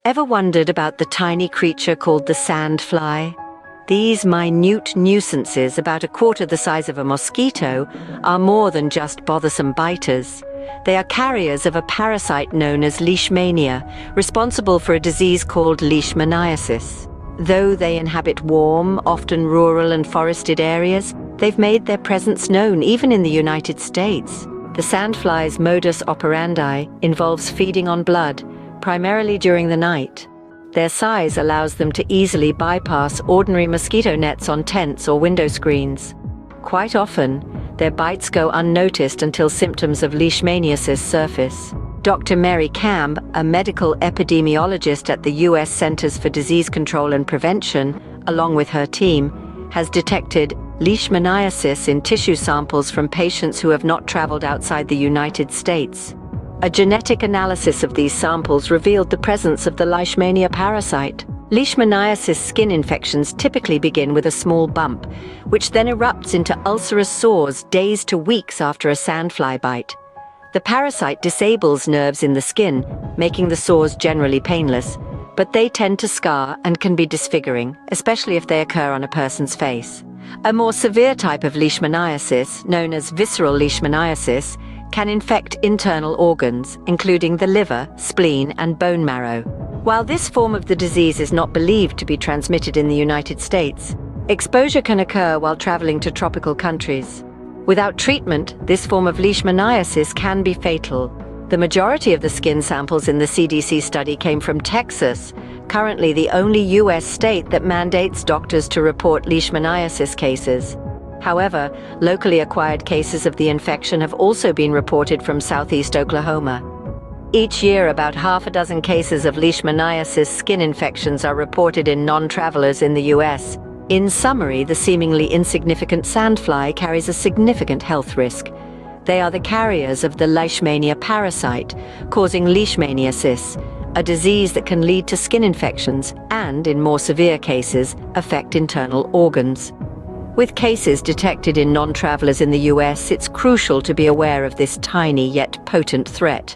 Ever wondered about the tiny creature called the sandfly? These minute nuisances, about a quarter the size of a mosquito, are more than just bothersome biters. They are carriers of a parasite known as Leishmania, responsible for a disease called Leishmaniasis. Though they inhabit warm, often rural and forested areas, they've made their presence known even in the United States. The sandfly's modus operandi involves feeding on blood, primarily during the night. Their size allows them to easily bypass ordinary mosquito nets on tents or window screens. Quite often, their bites go unnoticed until symptoms of Leishmaniasis surface. Dr. Mary Camb, a medical epidemiologist at the U.S. Centers for Disease Control and Prevention, along with her team, has detected Leishmaniasis in tissue samples from patients who have not traveled outside the United States. A genetic analysis of these samples revealed the presence of the Leishmania parasite. Leishmaniasis skin infections typically begin with a small bump, which then erupts into ulcerous sores days to weeks after a sandfly bite. The parasite disables nerves in the skin, making the sores generally painless, but they tend to scar and can be disfiguring, especially if they occur on a person's face. A more severe type of Leishmaniasis, known as visceral Leishmaniasis, can infect internal organs, including the liver, spleen, and bone marrow. While this form of the disease is not believed to be transmitted in the United States, exposure can occur while traveling to tropical countries. Without treatment, this form of Leishmaniasis can be fatal. The majority of the skin samples in the CDC study came from Texas, currently the only U.S. state that mandates doctors to report Leishmaniasis cases. However, locally acquired cases of the infection have also been reported from southeast Oklahoma. Each year, about half a dozen cases of Leishmaniasis skin infections are reported in non-travelers in the U.S. In summary, the seemingly insignificant sandfly carries a significant health risk. They are the carriers of the Leishmania parasite, causing Leishmaniasis, a disease that can lead to skin infections and, in more severe cases, affect internal organs. With cases detected in non-travelers in the US, it's crucial to be aware of this tiny yet potent threat.